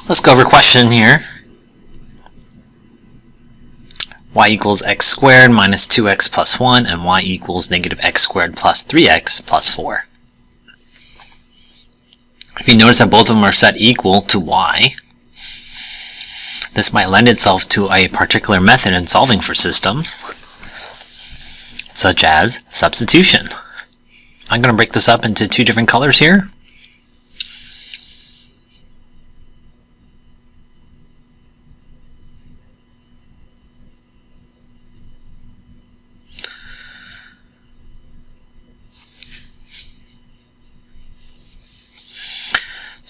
Let's go over question here. Y equals x squared minus 2x plus 1, and y equals negative x squared plus 3x plus 4. If you notice that both of them are set equal to y, this might lend itself to a particular method in solving for systems, such as substitution. I'm going to break this up into two different colors here.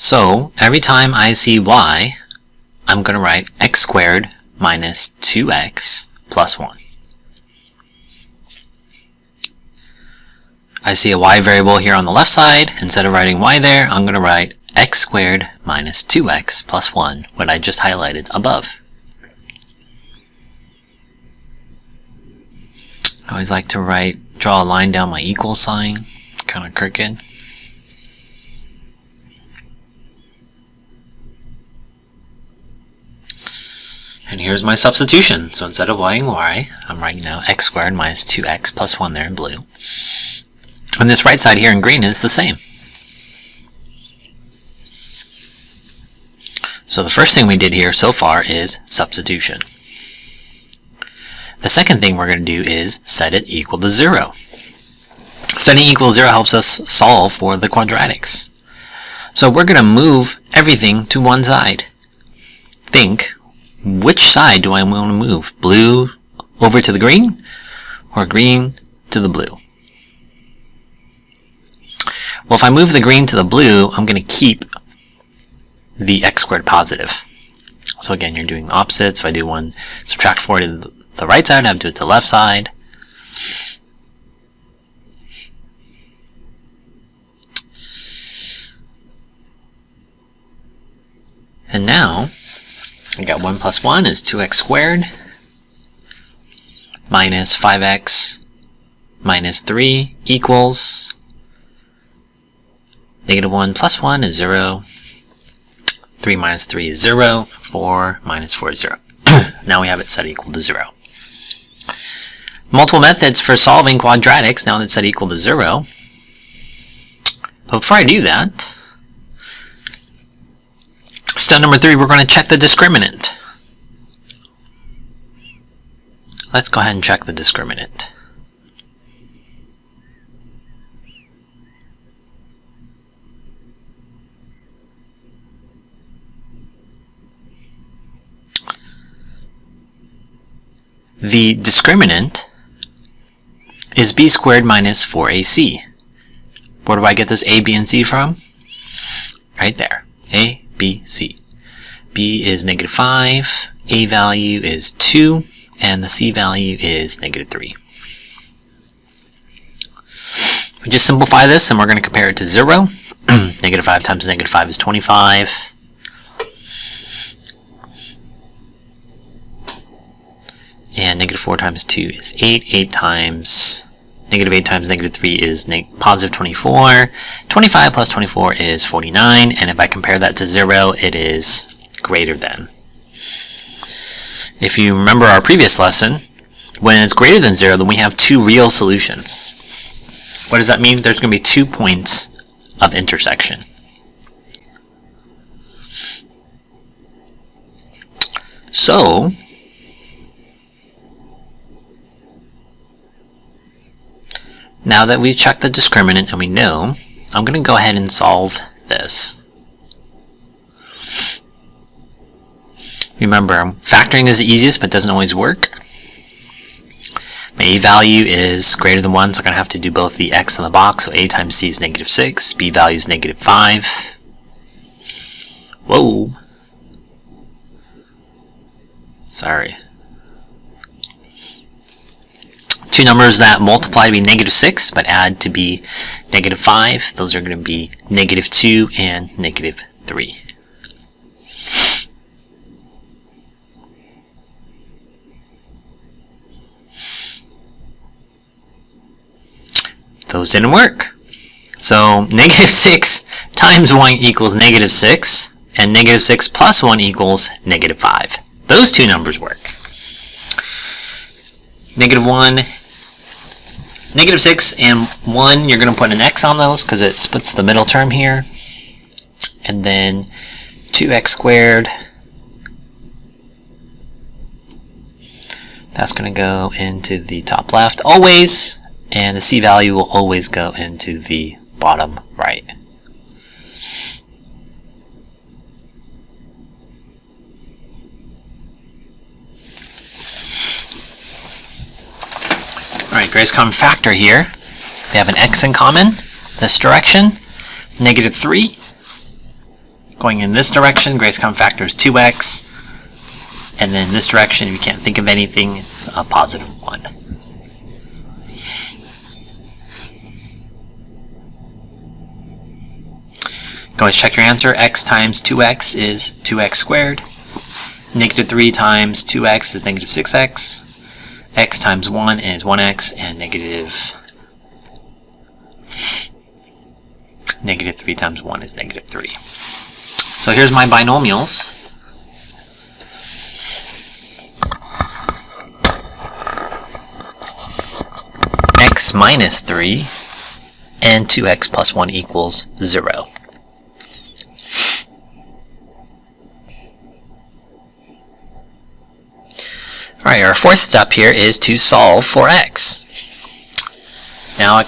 So every time I see y, I'm going to write x squared minus 2x plus 1. I see a y variable here on the left side. Instead of writing y there, I'm going to write x squared minus 2x plus 1, what I just highlighted above. I always like to draw a line down my equal sign, kind of crooked. And here's my substitution. So instead of writing y, I'm writing now x squared minus 2x plus 1 there in blue. And this right side here in green is the same. So the first thing we did here so far is substitution. The second thing we're going to do is set it equal to 0. Setting equal to 0 helps us solve for the quadratics. So we're going to move everything to one side. Think, which side do I want to move? Blue over to the green, or green to the blue? Well, if I move the green to the blue, I'm going to keep the x squared positive. So again, you're doing the opposite. So if I do one, subtract 4 to the right side, I have to do it to the left side. And now, I got 1 plus 1 is 2x squared minus 5x minus 3 equals negative 1 plus 1 is 0. 3 minus 3 is 0. 4 minus 4 is 0. Now we have it set equal to 0. Multiple methods for solving quadratics now that it's set equal to 0. But before I do that, step number 3, we're going to check the discriminant. Let's go ahead and check the discriminant. The discriminant is b squared minus 4ac. Where do I get this a, b, and c from? Right there. A, b, c. B is negative 5, a value is 2, and the c value is negative 3. We just simplify this and we're going to compare it to 0. Negative 5 times negative 5 is 25. And negative 4 times 2 is 8. 8 times negative 3 is positive 24. 25 plus 24 is 49. And if I compare that to 0, it is greater than. If you remember our previous lesson, when it's greater than 0, then we have two real solutions. What does that mean? There's going to be 2 points of intersection. So, now that we've checked the discriminant and we know, I'm going to go ahead and solve this. Remember, factoring is the easiest but doesn't always work. My a value is greater than 1, so I'm going to have to do both the x in the box. So a times c is negative 6, b value is negative 5. Whoa. Sorry. Two numbers that multiply to be negative 6 but add to be negative 5. Those are going to be negative 2 and negative 3. Those didn't work. So negative 6 times y equals negative 6. and negative 6 plus 1 equals negative 5. Those two numbers work. Negative 1, negative 6 and 1, you're going to put an x on those because it splits the middle term here. And then 2x squared, that's going to go into the top left always, and the c value will always go into the bottom right. Alright, greatest common factor here. They have an x in common. This direction, negative 3. Going in this direction, greatest common factor is 2x. And then this direction, if you can't think of anything, it's a positive 1. Go ahead and check your answer. X times 2x is 2x squared. Negative 3 times 2x is negative 6x. X times 1 is 1x, and negative 3 times 1 is negative 3. So here's my binomials. X minus 3 and 2x plus 1 equals 0. Alright, our fourth step here is to solve for x. Now,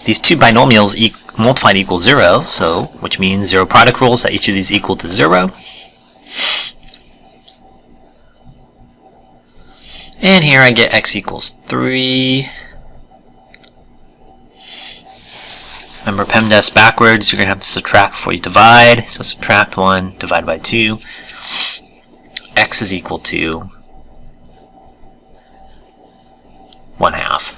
these two binomials multiplied equal 0, so which means zero product rules that each of these equal to 0. And here I get x equals 3. Remember PEMDAS backwards, you're going to have to subtract before you divide. So subtract 1, divide by 2. X is equal to 1/2.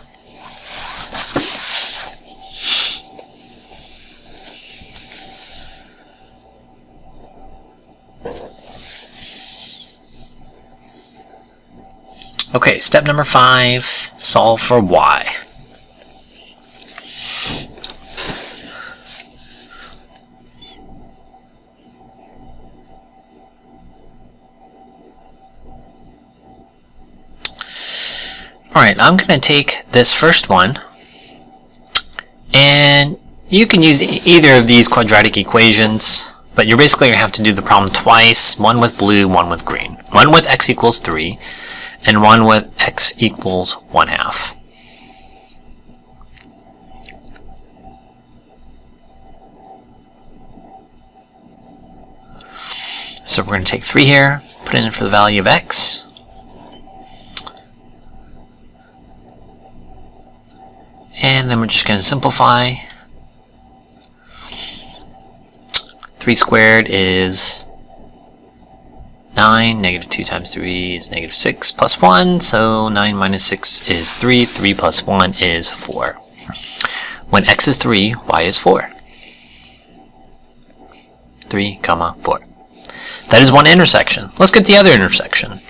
Okay, step number 5, solve for y. Alright, I'm going to take this first one, and you can use either of these quadratic equations, but you're basically going to have to do the problem twice, one with blue, one with green. One with x equals 3, and one with x equals 1/2. So we're going to take 3 here, put it in for the value of x. And then we're just going to simplify. 3 squared is 9. Negative 2 times 3 is negative 6 plus 1. So 9 minus 6 is 3. 3 plus 1 is 4. When x is 3, y is 4. 3, 4. That is one intersection. Let's get the other intersection.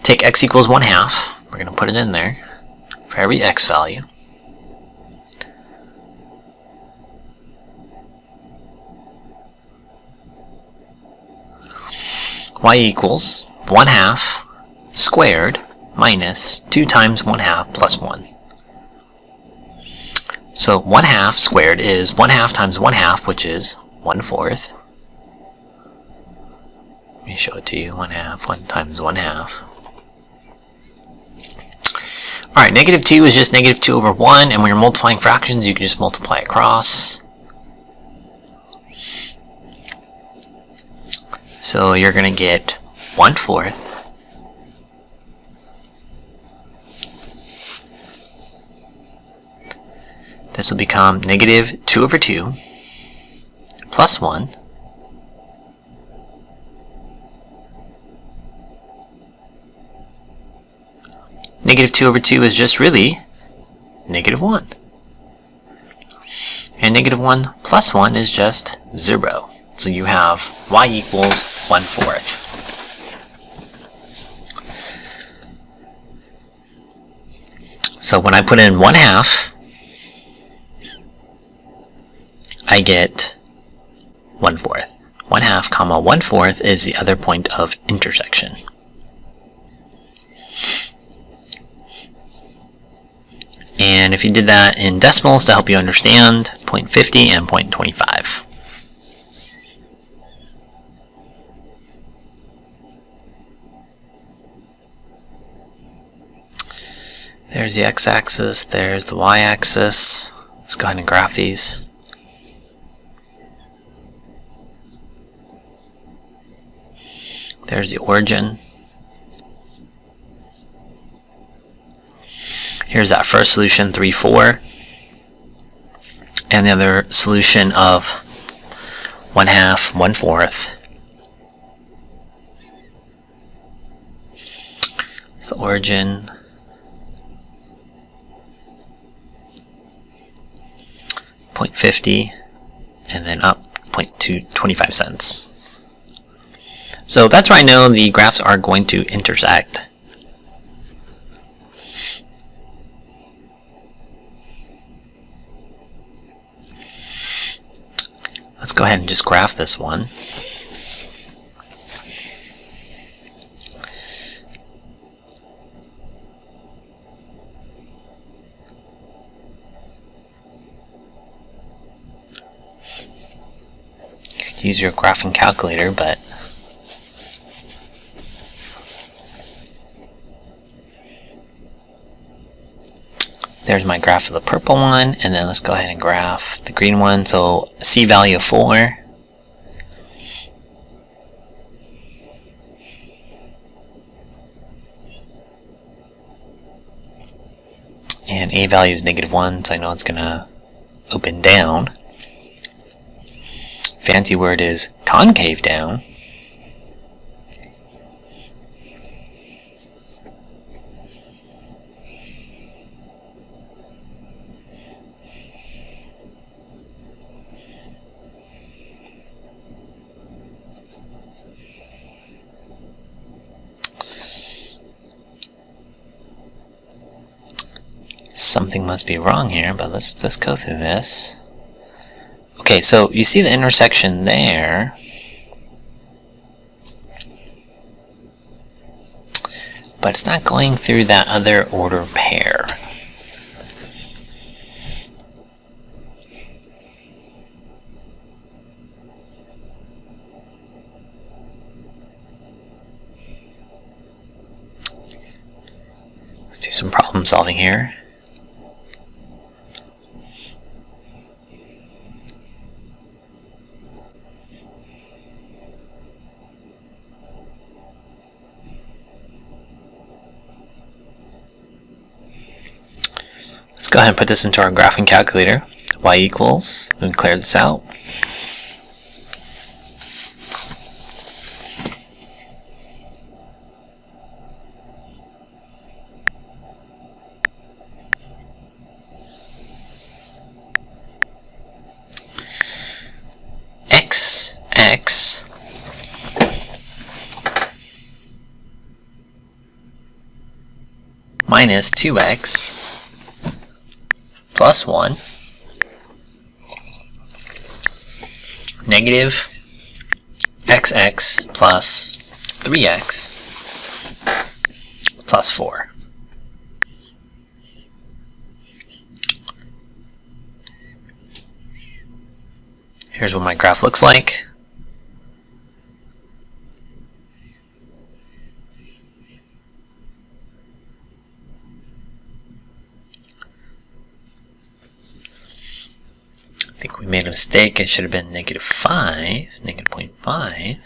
Take x equals 1/2. We're going to put it in there for every x value. Y equals 1/2 squared minus 2 times 1/2 plus 1. So 1/2 squared is 1/2 times 1/2, which is 1/4. Let me show it to you. 1/2, 1 times 1/2. Alright, negative 2 is just negative 2 over 1, and when you're multiplying fractions, you can just multiply across. So you're going to get 1/4. This will become negative 2 over 2 plus 1. Negative 2 over 2 is just really negative 1. And negative 1 plus 1 is just 0. So you have y equals 1/4. So when I put in 1/2, I get 1/4. 1/2, comma 1/4 is the other point of intersection. And if you did that in decimals to help you understand, 0.50 and 0.25. There's the x-axis, there's the y-axis. Let's go ahead and graph these. There's the origin. Here's that first solution, 3, 4. And the other solution of 1/2, 1/4. It's the origin. .50, and then up 0.25 cents. So that's where I know the graphs are going to intersect. Let's go ahead and just graph this one. You could use your graphing calculator, but there's my graph of the purple one, and then let's go ahead and graph the green one. So C value of 4. And A value is -1, so I know it's going to open down. Fancy word is concave down. Something must be wrong here, but let's go through this. Okay, so you see the intersection there. But it's not going through that other order pair. Let's do some problem solving here. Let's go ahead and put this into our graphing calculator. Y equals, let me clear this out. X minus 2x plus 1 negative xx plus 3x plus 4. Here's what my graph looks like. I think we made a mistake. It should have been -5, -0.5.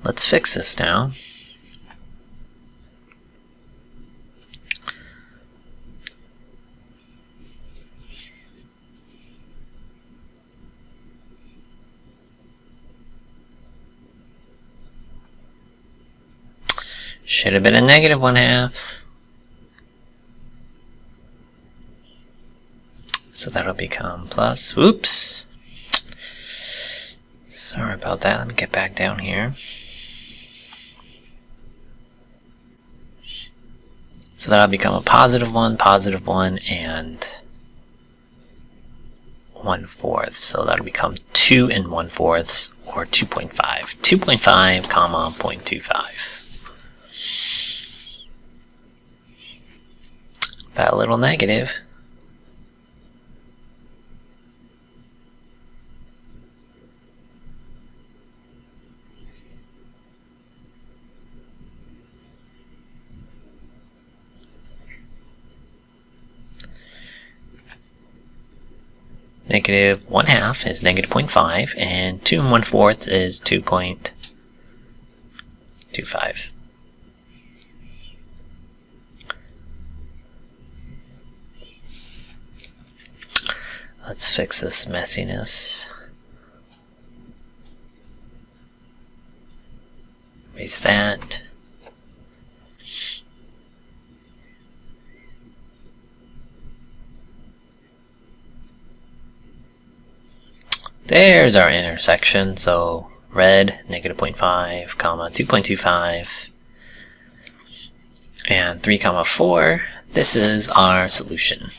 Let's fix this now. Should have been a -1/2. So that'll become plus. Oops. Sorry about that. Let me get back down here. So that'll become a positive 1, and 1/4. So that'll become 2 1/4, or 2.5. 2.5, comma, 0.25. That little negative negative 1/2 is negative 0.5, and 2 1/4 is 2.25. Let's fix this messiness. Erase that. There's our intersection. So red, negative 0.5, comma, 2.25, and 3, 4. This is our solution.